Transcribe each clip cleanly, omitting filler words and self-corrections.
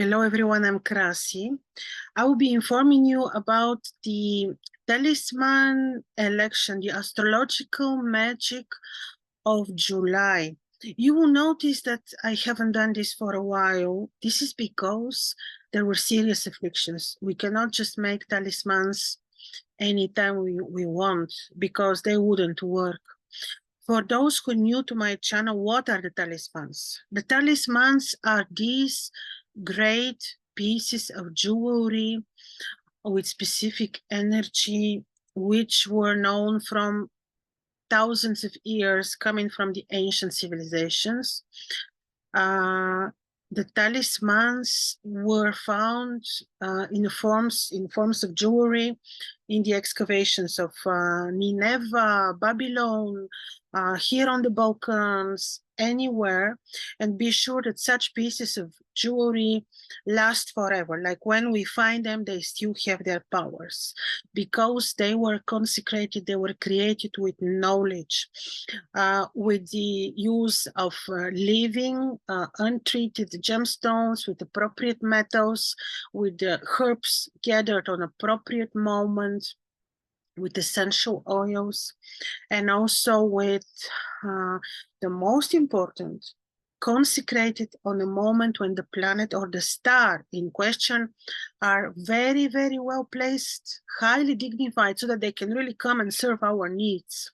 Hello everyone, I'm Krasi. I will be informing you about the Talisman election, the astrological magic of July. You will notice that I haven't done this for a while. This is because there were serious afflictions. We cannot just make talismans anytime we want because they wouldn't work. For those who are new to my channel, what are the talismans? The talismans are these great pieces of jewelry with specific energy, which were known from thousands of years, coming from the ancient civilizations. The talismans were found in forms of jewelry in the excavations of Nineveh, Babylon, here on the Balkans, anywhere, and be sure that such pieces of jewelry last forever. Like when we find them, they still have their powers because they were consecrated, they were created with knowledge, with the use of living, untreated gemstones, with appropriate metals, with the herbs gathered on appropriate moment, with essential oils, and also with the most important, consecrated on a moment when the planet or the star in question are very, very well placed, highly dignified, so that they can really come and serve our needs.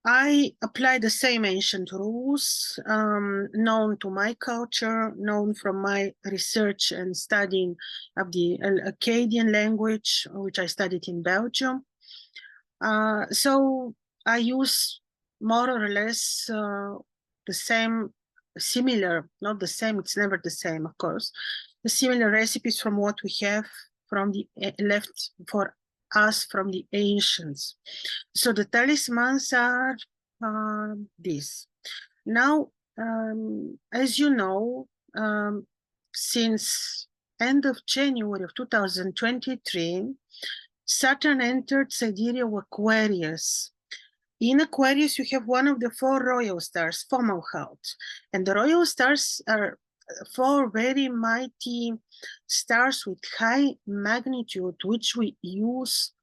I apply the same ancient rules known to my culture, known from my research and studying of the Akkadian language, which I studied in Belgium. So I use more or less the same, similar, not the same, it's never the same, of course, the similar recipes from what we have from the left for us from the ancients. So the talismans are this. Now, as you know, since end of January of 2023, Saturn entered sidereal Aquarius. In Aquarius, you have one of the four royal stars, Fomalhaut. And the royal stars are four very mighty stars with high magnitude, which we use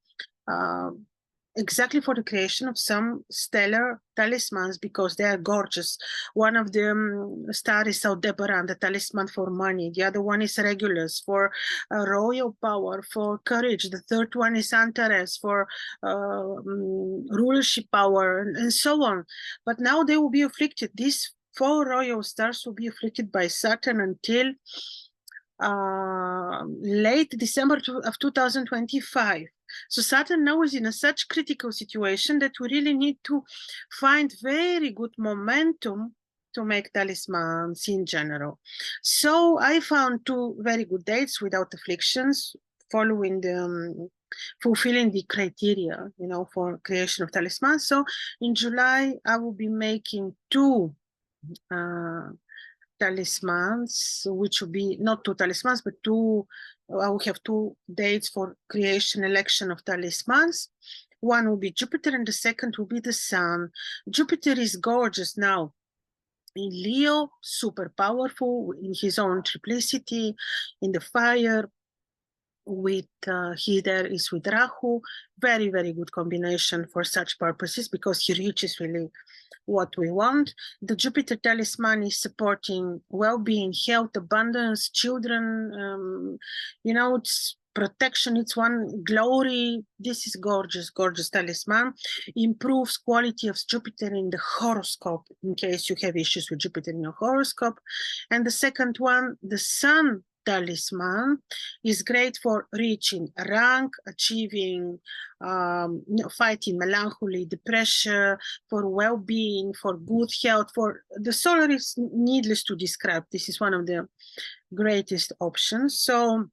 exactly for the creation of some stellar talismans because they are gorgeous. One of the stars is Aldebaran, the talisman for money. The other one is Regulus for royal power, for courage. The third one is Antares for rulership power, and so on. But now they will be afflicted. These four royal stars will be afflicted by Saturn until late December of 2025. So Saturn now is in a such critical situation that we really need to find very good momentum to make talismans in general. So I found two very good dates without afflictions, following the fulfilling the criteria, for creation of talismans. So in July, I will be making two talismans, which will be not two talismans, but I will have two dates for creation, election of talismans. One will be Jupiter and the second will be the Sun. Jupiter is gorgeous now in Leo, super powerful in his own triplicity, in the fire, with he there is with Rahu, very, very good combination for such purposes because he reaches really what we want. The Jupiter talisman is supporting well-being, health, abundance, children, it's protection, it's one glory. This is gorgeous, gorgeous talisman. Improves quality of Jupiter in the horoscope in case you have issues with Jupiter in your horoscope. And the second one, the Sun talisman, is great for reaching rank, achieving, fighting melancholy, depression, for well-being, for good health. For the solar is needless to describe. This is one of the greatest options. So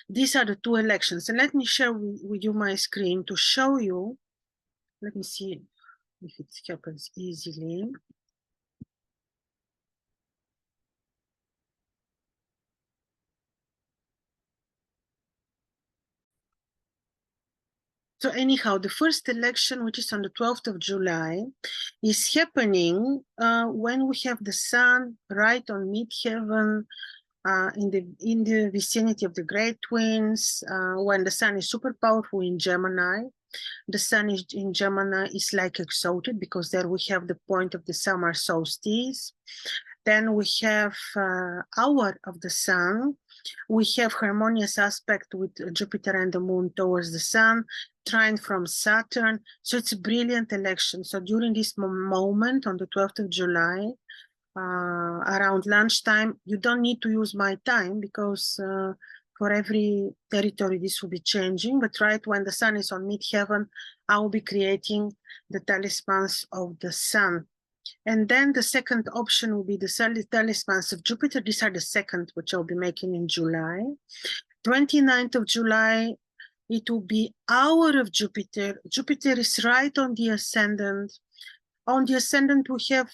these are the two elections. And let me share with you my screen to show you. Let me see if it happens easily. So anyhow, the first election, which is on the 12th of July, is happening when we have the sun right on mid-heaven, in the vicinity of the Great Twins, when the sun is super powerful in Gemini. The sun is in Gemini is like exalted because there we have the point of the summer solstice. Then we have hour of the sun. We have harmonious aspect with Jupiter and the moon towards the sun, trine from Saturn. So it's a brilliant election. So during this moment on the 12th of July, around lunchtime, you don't need to use my time because for every territory this will be changing, but right when the sun is on mid-heaven, I will be creating the talismans of the sun. And then the second option will be the talismans of Jupiter. These are the second, which I'll be making in July. 29th of July, it will be hour of Jupiter. Jupiter is right on the ascendant. On the ascendant, we have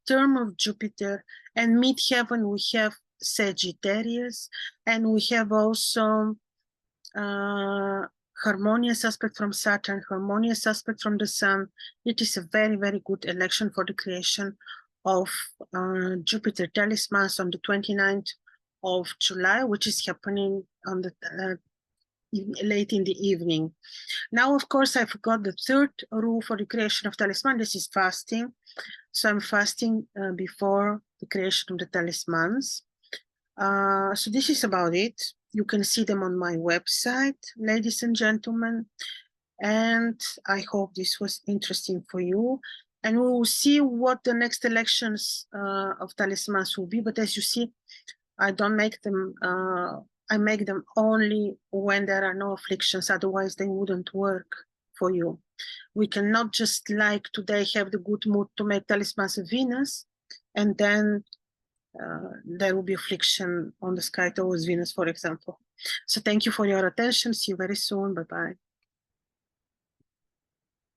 term of Jupiter, and mid-heaven, we have Sagittarius, and we have also harmonious aspect from Saturn, harmonious aspect from the Sun. It is a very, very good election for the creation of Jupiter talismans on the 29th of July, which is happening on the late in the evening. Now, of course, I forgot the third rule for the creation of talisman. This is fasting. So I'm fasting before the creation of the talismans. So this is about it. You can see them on my website, ladies and gentlemen. And I hope this was interesting for you. And we will see what the next elections of talismans will be. But as you see, I don't make them, I make them only when there are no afflictions, otherwise they wouldn't work for you. We cannot just like today have the good mood to make talismans of Venus, and then there will be affliction on the sky towards Venus, for example. So thank you for your attention. See you very soon. Bye-bye.